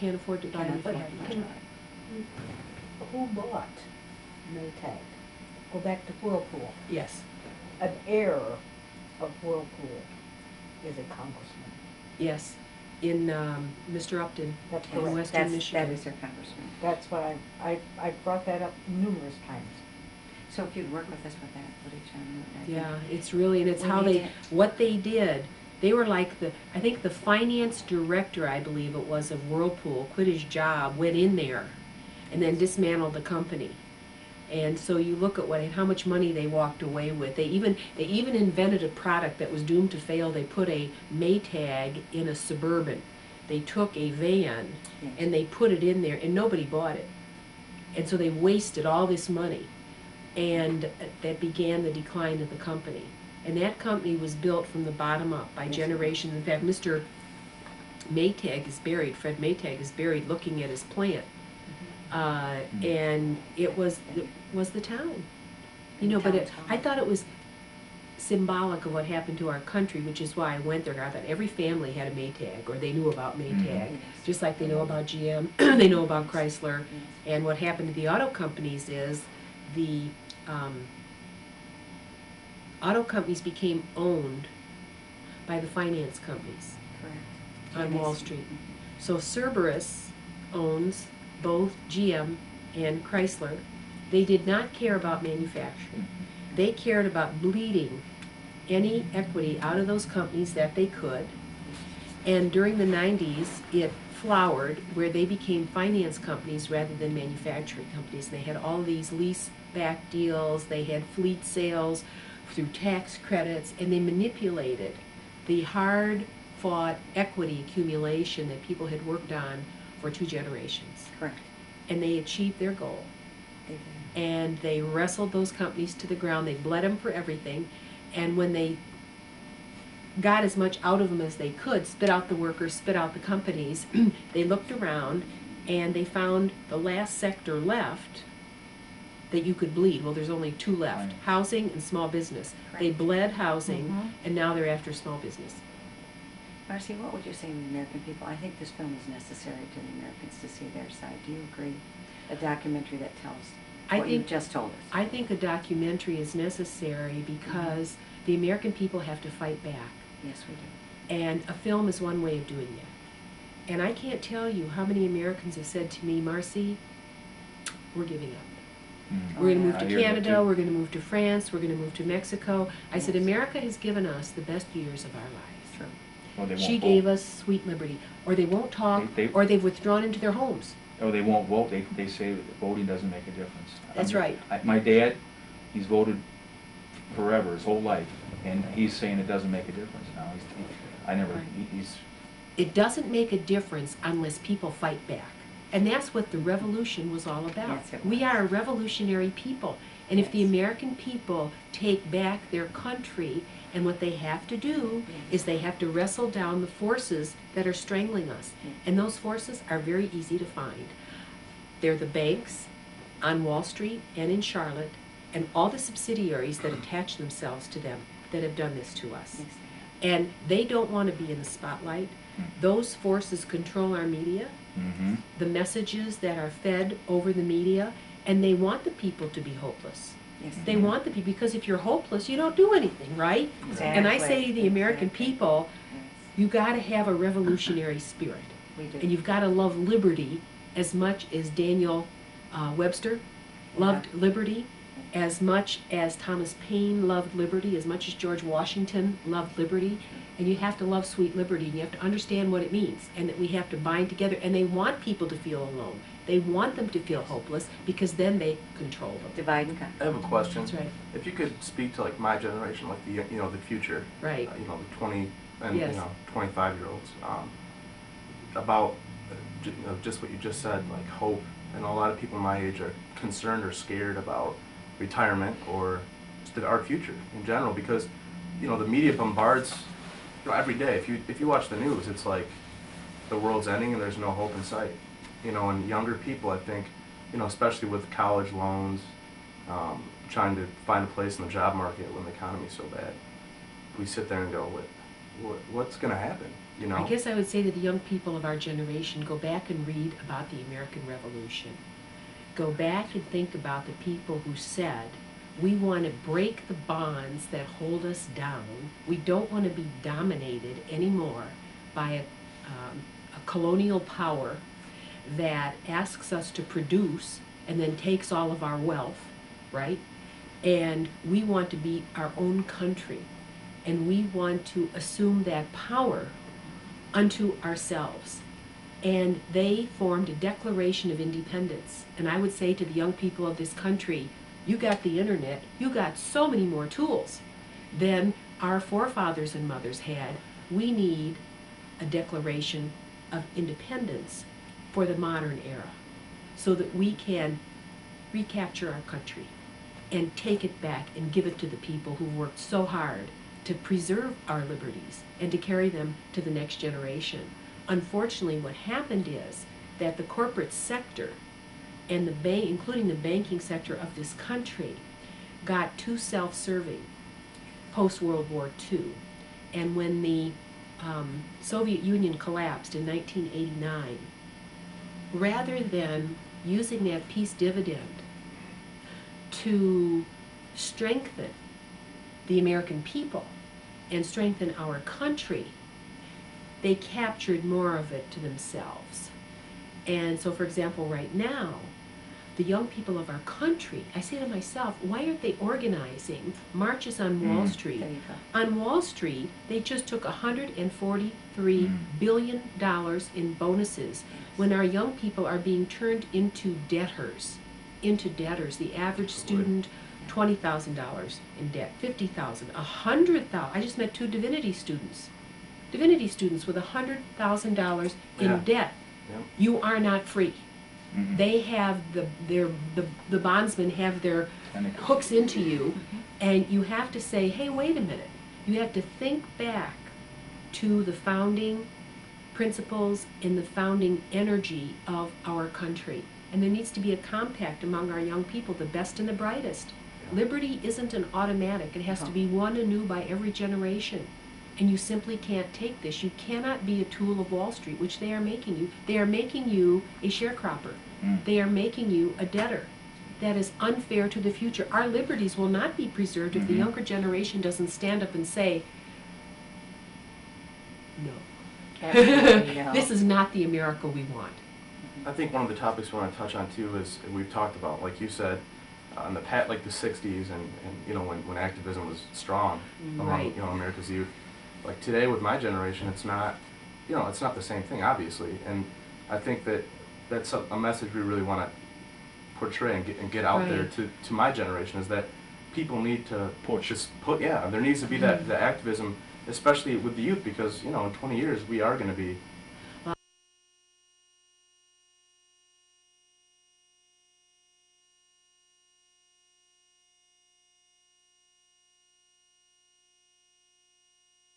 can't afford to buy Can't anything. afford to buy. Who bought Maytag? Go back to Whirlpool. Yes, An heir of Whirlpool is a congressman. yes, in Mr. Upton That's in correct. Western Michigan. That is their congressman. That's what I brought that up numerous times. So if you'd work with us with that footage, Yeah, it's really, and it's We how need they, to- what they did. They were like I think the finance director, I believe it was, of Whirlpool, quit his job, went in there, and then dismantled the company. And so you look at how much money they walked away with. They even invented a product that was doomed to fail. They put a Maytag in a Suburban. They took a van Yes. and they put it in there, and nobody bought it. And so they wasted all this money, and that began the decline of the company. And that company was built from the bottom up by generations. In fact, Mr. Maytag is buried. Fred Maytag is buried looking at his plant. And it was the town, you know. But I thought it was symbolic of what happened to our country, which is why I went there. I thought every family had a Maytag, or they knew about Maytag, just like they know about GM, they know about Chrysler. And what happened to the auto companies is the auto companies became owned by the finance companies. Correct. On Wall Street. So Cerberus owns both GM and Chrysler. They did not care about manufacturing. They cared about bleeding any equity out of those companies that they could. And during the 90s, it flowered where they became finance companies rather than manufacturing companies. And they had all these lease-back deals. They had fleet sales through tax credits, and they manipulated the hard-fought equity accumulation that people had worked on for 2 generations. Correct. And they achieved their goal. They did. And they wrestled those companies to the ground. They bled them for everything. And when they got as much out of them as they could, spit out the workers, spit out the companies, they looked around and they found the last sector left that you could bleed. Well, there's only 2 left, Right. housing and small business. Correct. They bled housing, and now they're after small business. Marcy, what would you say to the American people? I think this film is necessary to the Americans to see their side. Do you agree? A documentary that tells what you just told us. I think a documentary is necessary because the American people have to fight back. Yes, we do. And a film is one way of doing that. And I can't tell you how many Americans have said to me, Marcy, we're giving up. We're going to move I to hear that Canada, too. we're going to move to France, we're going to move to Mexico. I said, America has given us the best years of our lives. True. Well, they won't She vote. gave us sweet liberty. Or they won't talk, or they've withdrawn into their homes. Oh, they won't vote. They say that voting doesn't make a difference. That's right. My dad, he's voted forever, his whole life, and he's saying it doesn't make a difference now. He's It doesn't make a difference unless people fight back. And that's what the revolution was all about. Yes, it We was. are a revolutionary people. And if the Yes. American people take back their country, and what they have to do is they have to wrestle down the forces that are strangling us. Yes. And those forces are very easy to find. They're the banks on Wall Street and in Charlotte, and all the subsidiaries that attach themselves to them that have done this to us. Yes, And they don't want to be in the spotlight. Those forces control our media, the messages that are fed over the media, and they want the people to be hopeless. yes. They want the people, because if you're hopeless, you don't do anything, right? Exactly. And I say to the American Exactly. people, Yes, you got to have a revolutionary spirit. we do. And you've got to love liberty as much as Daniel Webster loved liberty, as much as Thomas Paine loved liberty, as much as George Washington loved liberty. And you have to love sweet liberty, and you have to understand what it means, and that we have to bind together. And they want people to feel alone. They want them to feel hopeless, because then they control them. Divide and conquer. I have a question. That's right. If you could speak to like my generation, like the the future, Right. The 20 and Yes. 25-year-olds, about just what you just said, like hope, and a lot of people my age are concerned or scared about retirement or just our future in general, because the media bombards every day. If you watch the news, it's like the world's ending and there's no hope in sight. And younger people, I think, especially with college loans, trying to find a place in the job market when the economy's so bad, we sit there and go, what's going to happen? you know. I guess I would say to the young people of our generation, go back and read about the American Revolution. Go back and think about the people who said, we want to break the bonds that hold us down. We don't want to be dominated anymore by a colonial power that asks us to produce and then takes all of our wealth, right? And we want to be our own country. And we want to assume that power unto ourselves. And they formed a Declaration of Independence. And I would say to the young people of this country, you got the internet, you got so many more tools than our forefathers and mothers had. We need a Declaration of Independence for the modern era so that we can recapture our country and take it back and give it to the people who worked so hard to preserve our liberties and to carry them to the next generation. Unfortunately, what happened is that the corporate sector and the bank, including the banking sector of this country, got too self-serving post-World War II. And when the Soviet Union collapsed in 1989, rather than using that peace dividend to strengthen the American people and strengthen our country, they captured more of it to themselves. And so, for example, right now, the young people of our country, I say to myself, why aren't they organizing marches on Wall Street? There you go. On Wall Street, they just took $143 billion in bonuses when our young people are being turned into debtors. The average student, $20,000 in debt, $50,000, $100,000. I just met two divinity students with $100,000 in Yeah. debt. Yep. You are not free. Mhm. They have the bondsmen have their Tentacles. hooks into you, and you have to say, hey, wait a minute. You have to think back to the founding principles and the founding energy of our country. And there needs to be a compact among our young people, the best and the brightest. Liberty isn't an automatic. It has to be won anew by every generation. And you simply can't take this. You cannot be a tool of Wall Street, which they are making you. They are making you a sharecropper. They are making you a debtor. That is unfair to the future. Our liberties will not be preserved if the younger generation doesn't stand up and say, no. Absolutely, no. This is not the America we want. I think one of the topics we want to touch on too is we've talked about, like you said, in the like the '60s and you know when activism was strong among Right. America's youth. Like today with my generation, it's not it's not the same thing, obviously. And I think that that's a message we really want to portray and get out there Right. to my generation, is that people need to Push. there needs to be that the activism, especially with the youth, because in 20 years we are going to be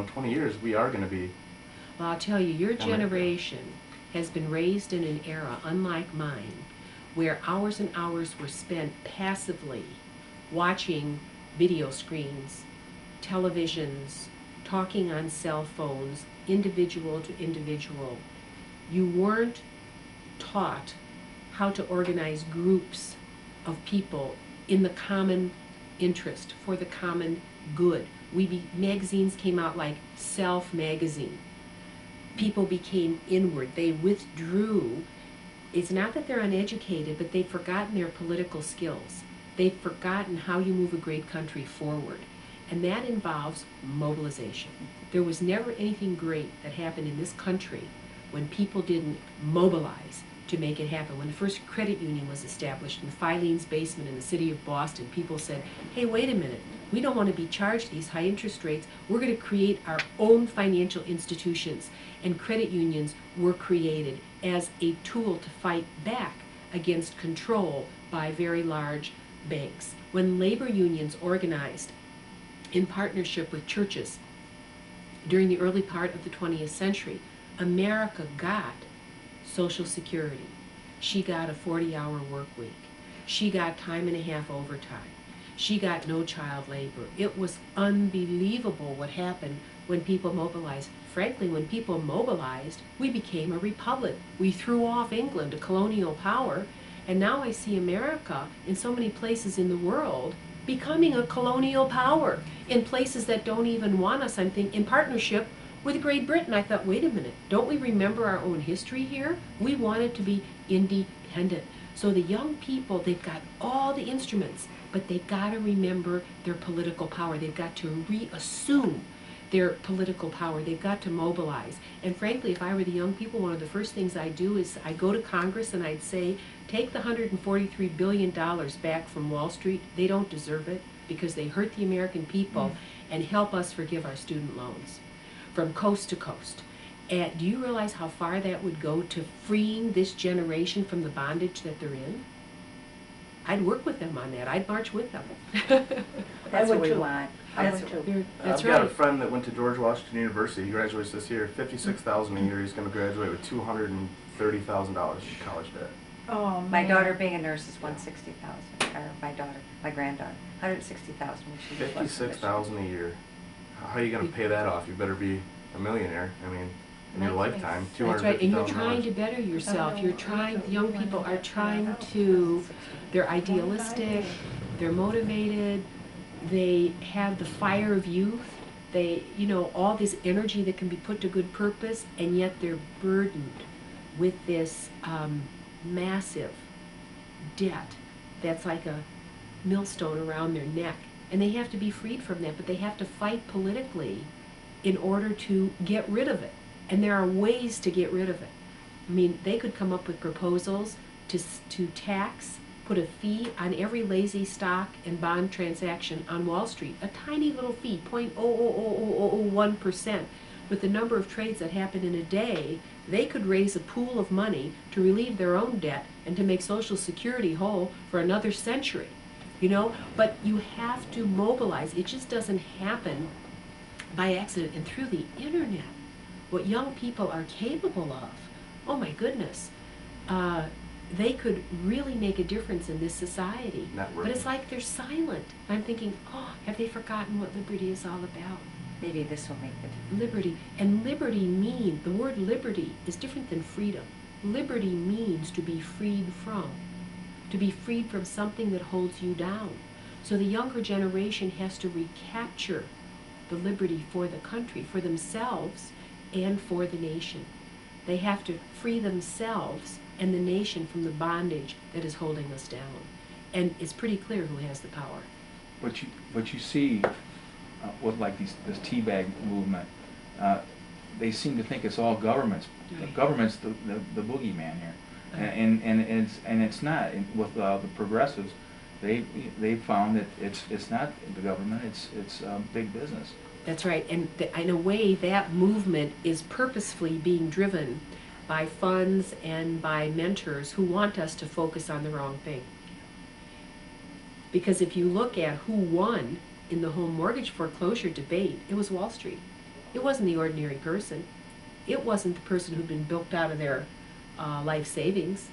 in 20 years we are going to be. Well, I'll tell you, your America. generation has been raised in an era unlike mine, where hours and hours were spent passively watching video screens, televisions, talking on cell phones, individual to individual. You weren't taught how to organize groups of people in the common interest, for the common good. Magazines came out like Self magazine. People became inward. They withdrew. It's not that they're uneducated, but they've forgotten their political skills. They've forgotten how you move a great country forward. And that involves mobilization. There was never anything great that happened in this country when people didn't mobilize to make it happen. When the first credit union was established in Filene's basement in the city of Boston, people said, hey, wait a minute. We don't want to be charged these high interest rates. We're going to create our own financial institutions. And credit unions were created as a tool to fight back against control by very large banks. When labor unions organized in partnership with churches during the early part of the 20th century, America got Social Security. She got a 40-hour work week. She got time and a half overtime. She got no child labor. It was unbelievable what happened when people mobilized. frankly, when people mobilized, we became a republic. We threw off England, a colonial power, and now I see America in so many places in the world becoming a colonial power in places that don't even want us. I'm thinking in partnership with Great Britain. I thought, wait a minute, don't we remember our own history here? We wanted to be independent. So the young people, they've got all the instruments, but they've got to remember their political power. They've got to reassume their political power. They've got to mobilize. And frankly, if I were the young people, one of the first things I'd do is I'd go to Congress and I'd say, take the $143 billion back from Wall Street. They don't deserve it because they hurt the American people, and help us forgive our student loans from coast to coast. And do you realize how far that would go to freeing this generation from the bondage that they're in? I'd work with them on that. I'd march with them. That's would what we too. want. I That's would what too. That's I've got a right. friend that went to George Washington University. He graduates this year. $56,000 a year. He's going to graduate with $230,000 in college debt. Oh, My man. daughter being a nurse is 160,000, or my granddaughter, 160,000 when she was $56,000 a year. How are you going to pay that off? You better be a millionaire. I mean, in your That's lifetime, That's right, and you're trying $250,000. to better yourself. You're trying, young people are trying to, they're idealistic, they're motivated, they have the fire of youth, they, you know, all this energy that can be put to good purpose, and yet they're burdened with this massive debt that's like a millstone around their neck. And they have to be freed from that, but they have to fight politically in order to get rid of it. And there are ways to get rid of it. I mean, they could come up with proposals to tax, put a fee on every lazy stock and bond transaction on Wall Street, a tiny little fee, 0.00001%. With the number of trades that happen in a day, they could raise a pool of money to relieve their own debt and to make Social Security whole for another century. You know, but you have to mobilize. It just doesn't happen by accident. And through the internet, what young people are capable of, oh my goodness, they could really make a difference in this society. But it's like they're silent. I'm thinking, oh, have they forgotten what liberty is all about? Maybe this will make it. Liberty. And liberty means, the word liberty is different than freedom. Liberty means to be freed from. To be freed from something that holds you down. So the younger generation has to recapture the liberty for the country, for themselves, and for the nation. They have to free themselves and the nation from the bondage that is holding us down. And it's pretty clear who has the power. But you see, with like this teabag movement, they seem to think it's all governments. The Right. government's the boogeyman here, and it's not. With the progressives, they found that it's not the government. It's big business. That's right, and in a way that movement is purposefully being driven by funds and by mentors who want us to focus on the wrong thing. Because if you look at who won in the home mortgage foreclosure debate, it was Wall Street. It wasn't the ordinary person. It wasn't the person who'd been bilked out of their life savings.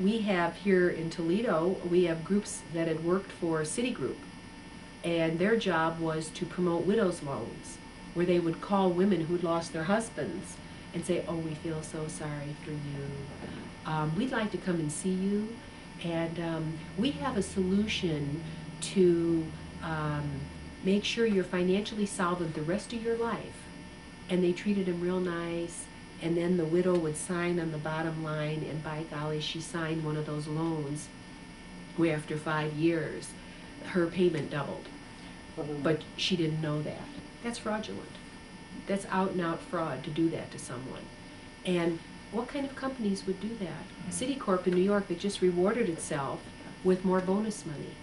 We have here in Toledo, we have groups that had worked for Citigroup, and their job was to promote widows' loans, where they would call women who'd lost their husbands and say, oh, we feel so sorry for you. We'd like to come and see you, and we have a solution to make sure you're financially solvent the rest of your life. And they treated him real nice, and then the widow would sign on the bottom line, and by golly, she signed one of those loans where after 5 years, her payment doubled. But she didn't know that. That's fraudulent. That's out and out fraud to do that to someone. And what kind of companies would do that? Citicorp in New York that just rewarded itself with more bonus money.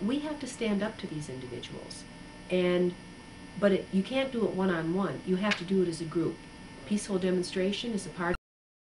We have to stand up to these individuals. But you can't do it one-on-one. You have to do it as a group. Peaceful demonstration is a part